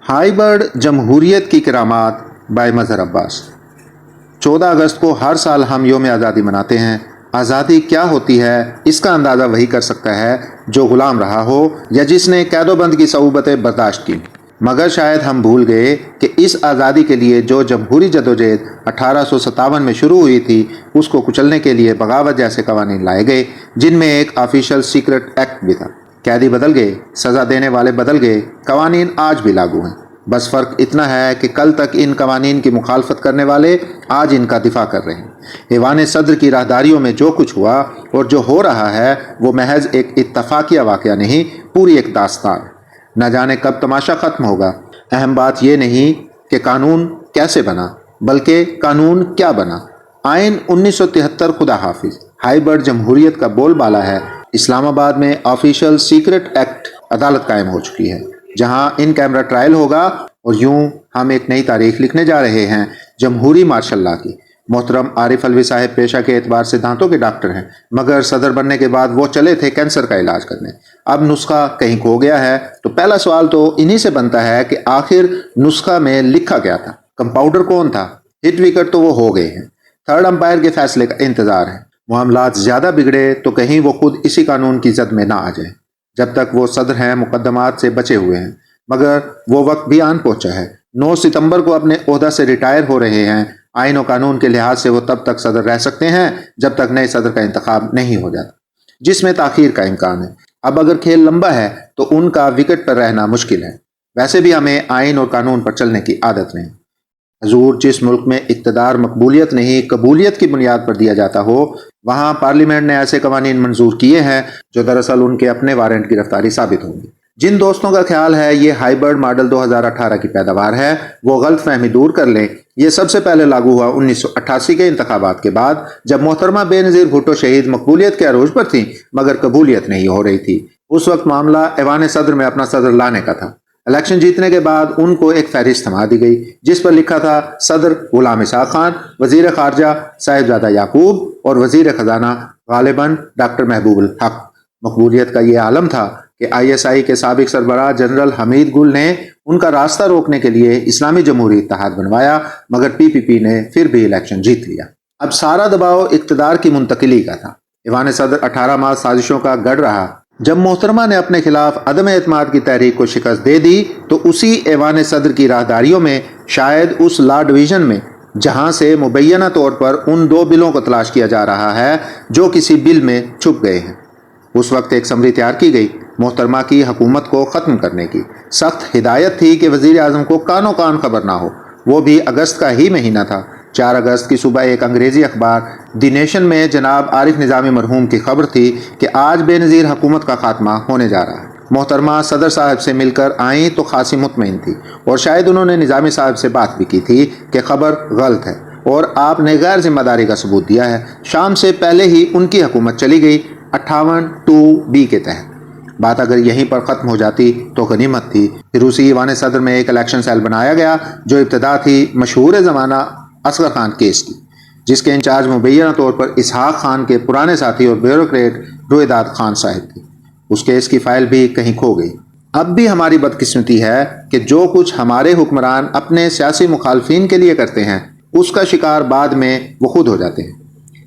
High bird جمہوریت کی کرامات by مظہر عباس۔ 14 اگست کو ہر سال ہم یوم آزادی مناتے ہیں۔ آزادی کیا ہوتی ہے اس کا اندازہ وہی کر سکتا ہے جو غلام رہا ہو یا جس نے قید و بند کی صعوبتیں برداشت کی، مگر شاید ہم بھول گئے کہ اس آزادی کے لیے جو جمہوری جدوجہد 1857 میں شروع ہوئی تھی اس کو کچلنے کے لیے بغاوت جیسے قوانین لائے گئے، جن میں ایک آفیشل سیکرٹ ایکٹ بھی تھا۔ قیدی بدل گئے، سزا دینے والے بدل گئے، قوانین آج بھی لاگو ہیں، بس فرق اتنا ہے کہ کل تک ان قوانین کی مخالفت کرنے والے آج ان کا دفاع کر رہے ہیں۔ ایوان صدر کی راہداریوں میں جو کچھ ہوا اور جو ہو رہا ہے وہ محض ایک اتفاقیہ واقعہ نہیں، پوری ایک داستان ہے۔ نہ جانے کب تماشا ختم ہوگا۔ اہم بات یہ نہیں کہ قانون کیسے بنا، بلکہ قانون کیا بنا۔ آئین 1973 خدا حافظ۔ ہائی برڈ جمہوریت کا بول بالا ہے۔ اسلام آباد میں آفیشل سیکرٹ ایکٹ عدالت قائم ہو چکی ہے، جہاں ان کیمرہ ٹرائل ہوگا، اور یوں ہم ایک نئی تاریخ لکھنے جا رہے ہیں جمہوری مارشل لا کی۔ محترم عارف علوی صاحب پیشہ کے اعتبار سے دانتوں کے ڈاکٹر ہیں، مگر صدر بننے کے بعد وہ چلے تھے کینسر کا علاج کرنے۔ اب نسخہ کہیں کھو گیا ہے تو پہلا سوال تو انہی سے بنتا ہے کہ آخر نسخہ میں لکھا کیا تھا؟ کمپاؤنڈر کون تھا؟ ہٹ وکٹ تو وہ ہو گئے ہیں، تھرڈ امپائر کے فیصلے کا انتظار ہے۔ معاملات زیادہ بگڑے تو کہیں وہ خود اسی قانون کی زد میں نہ آ جائیں۔ جب تک وہ صدر ہیں مقدمات سے بچے ہوئے ہیں، مگر وہ وقت بھی آن پہنچا ہے۔ 9 ستمبر کو اپنے عہدہ سے ریٹائر ہو رہے ہیں۔ آئین و قانون کے لحاظ سے وہ تب تک صدر رہ سکتے ہیں جب تک نئے صدر کا انتخاب نہیں ہو جاتا، جس میں تاخیر کا امکان ہے۔ اب اگر کھیل لمبا ہے تو ان کا وکٹ پر رہنا مشکل ہے۔ ویسے بھی ہمیں آئین اور قانون پر چلنے کی عادت نہیں۔ حضور، جس ملک میں اقتدار مقبولیت نہیں قبولیت کی بنیاد پر دیا جاتا ہو، وہاں پارلیمنٹ نے ایسے قوانین منظور کیے ہیں جو دراصل ان کے اپنے وارنٹ کی رفتاری ثابت ہوں گی۔ جن دوستوں کا خیال ہے یہ ہائی برڈ ماڈل 2018 کی پیداوار ہے، وہ غلط فہمی دور کر لیں۔ یہ سب سے پہلے لاگو ہوا 1988 کے انتخابات کے بعد، جب محترمہ بے نظیر بھٹو شہید مقبولیت کے عروج پر تھیں مگر قبولیت نہیں ہو رہی تھی۔ اس وقت معاملہ ایوان صدر میں اپنا صدر لانے کا تھا۔ الیکشن جیتنے کے بعد ان کو ایک فہرست تھما دی گئی جس پر لکھا تھا صدر غلام اسحاق خان، وزیر خارجہ صاحبزادہ یعقوب اور وزیر خزانہ غالباً ڈاکٹر محبوب الحق۔ مقبولیت کا یہ عالم تھا کہ ISI کے سابق سربراہ جنرل حمید گل نے ان کا راستہ روکنے کے لیے اسلامی جمہوری اتحاد بنوایا، مگر PPP نے پھر بھی الیکشن جیت لیا۔ اب سارا دباؤ اقتدار کی منتقلی کا تھا۔ ایوان صدر 18 ماہ سازشوں کا گڑھ رہا۔ جب محترمہ نے اپنے خلاف عدم اعتماد کی تحریک کو شکست دے دی تو اسی ایوان صدر کی راہداریوں میں، شاید اس لا ڈویژن میں جہاں سے مبینہ طور پر ان 2 بلوں کو تلاش کیا جا رہا ہے جو کسی بل میں چھپ گئے ہیں، اس وقت ایک سمری تیار کی گئی محترمہ کی حکومت کو ختم کرنے کی۔ سخت ہدایت تھی کہ وزیر اعظم کو کانوں کان خبر نہ ہو۔ وہ بھی اگست کا ہی مہینہ تھا۔ 4 اگست کی صبح ایک انگریزی اخبار دی نیشن میں جناب عارف نظامی مرحوم کی خبر تھی کہ آج بے نظیر حکومت کا خاتمہ ہونے جا رہا ہے۔ محترمہ صدر صاحب سے مل کر آئیں تو خاصی مطمئن تھی، اور شاید انہوں نے نظامی صاحب سے بات بھی کی تھی کہ خبر غلط ہے اور آپ نے غیر ذمہ داری کا ثبوت دیا ہے۔ شام سے پہلے ہی ان کی حکومت چلی گئی 58(2)B کے تحت۔ بات اگر یہیں پر ختم ہو جاتی تو غنیمت تھی۔ پھر اسی ایوان صدر میں ایک الیکشن سیل بنایا گیا جو ابتدا تھی مشہور زمانہ اصغر خان کیس کی، جس کے انچارج مبینہ طور پر اسحاق خان کے پرانے ساتھی اور بیوروکریٹ رویداد خان صاحب تھے۔ اس کیس کی فائل بھی کہیں کھو گئی۔ اب بھی ہماری بدقسمتی ہے کہ جو کچھ ہمارے حکمران اپنے سیاسی مخالفین کے لیے کرتے ہیں اس کا شکار بعد میں وہ خود ہو جاتے ہیں۔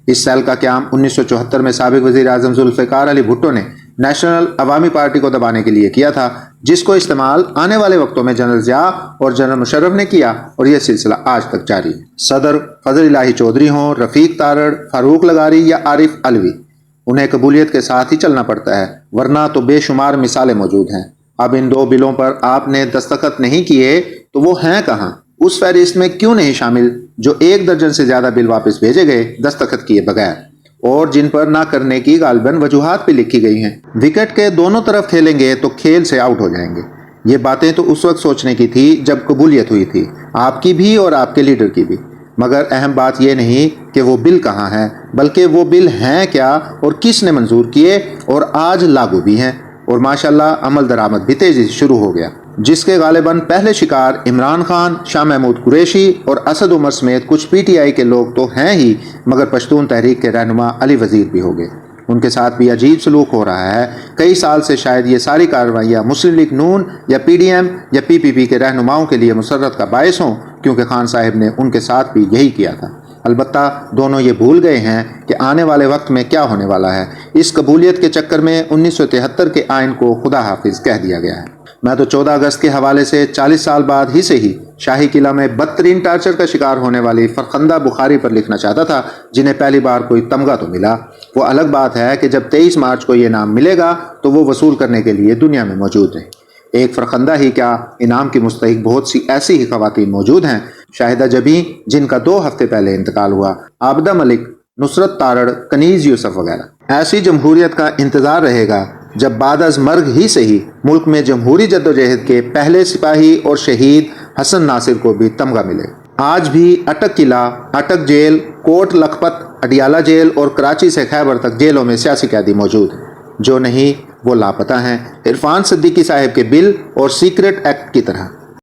اس سیل کا قیام 1974 میں سابق وزیر اعظم ذوالفقار علی بھٹو نے نیشنل عوامی پارٹی کو دبانے کے لیے کیا تھا، جس کو استعمال آنے والے وقتوں میں جنرل ضیاء اور جنرل مشرف نے کیا، اور یہ سلسلہ آج تک جاری ہے۔ صدر فضل الہی چودھری ہوں، رفیق تارڑ، فاروق لغاری یا عارف علوی، انہیں قبولیت کے ساتھ ہی چلنا پڑتا ہے، ورنہ تو بے شمار مثالیں موجود ہیں۔ اب ان 2 بلوں پر آپ نے دستخط نہیں کیے تو وہ ہیں کہاں؟ اس فہرست میں کیوں نہیں شامل جو 1 درجن سے زیادہ بل واپس بھیجے گئے دستخط کیے بغیر، اور جن پر نہ کرنے کی غالباً وجوہات بھی لکھی گئی ہیں؟ وکٹ کے دونوں طرف کھیلیں گے تو کھیل سے آؤٹ ہو جائیں گے۔ یہ باتیں تو اس وقت سوچنے کی تھی جب قبولیت ہوئی تھی، آپ کی بھی اور آپ کے لیڈر کی بھی، مگر اہم بات یہ نہیں کہ وہ بل کہاں ہیں، بلکہ وہ بل ہیں کیا اور کس نے منظور کیے اور آج لاگو بھی ہیں، اور ماشاءاللہ عمل درآمد بھی تیزی سے شروع ہو گیا، جس کے غالباً پہلے شکار عمران خان، شاہ محمود قریشی اور اسد عمر سمیت کچھ PTI کے لوگ تو ہیں ہی، مگر پشتون تحریک کے رہنما علی وزیر بھی ہو گئے۔ ان کے ساتھ بھی عجیب سلوک ہو رہا ہے۔ کئی سال سے شاید یہ ساری کارروائیاں مسلم لیگ نون یا پی ڈی ایم یا پی پی پی کے رہنماؤں کے لیے مسرت کا باعث ہوں، کیونکہ خان صاحب نے ان کے ساتھ بھی یہی کیا تھا۔ البتہ دونوں یہ بھول گئے ہیں کہ آنے والے وقت میں کیا ہونے والا ہے۔ اس قبولیت کے چکر میں 1973 کے آئین کو خدا حافظ کہہ دیا گیا ہے۔ میں تو 14 اگست کے حوالے سے 40 سال بعد ہی سے ہی شاہی قلعہ میں بدترین ٹارچر کا شکار ہونے والی فرخندہ بخاری پر لکھنا چاہتا تھا، جنہیں پہلی بار کوئی تمغہ تو ملا۔ وہ الگ بات ہے کہ جب 23 مارچ کو یہ انعام ملے گا تو وہ وصول کرنے کے لیے دنیا میں موجود ہیں۔ ایک فرخندہ ہی کیا، انعام کی مستحق بہت سی ایسی ہی خواتین موجود ہیں، شاہدہ جبیں جن کا 2 ہفتے پہلے انتقال ہوا، عابدہ ملک، نصرت تارڑ، کنیز یوسف وغیرہ۔ ایسی جمہوریت کا انتظار رہے گا جب بعد از مرگ ہی سے ہی ملک میں جمہوری جدوجہد کے پہلے سپاہی اور شہید حسن ناصر کو بھی تمغہ ملے۔ آج بھی اٹک قلعہ، اٹک جیل، کوٹ لکھپت، اڈیالہ جیل اور کراچی سے خیبر تک جیلوں میں سیاسی قیدی موجود ہیں۔ جو نہیں وہ لاپتہ ہیں، عرفان صدیقی صاحب کے بل اور سیکرٹ ایکٹ کی طرح۔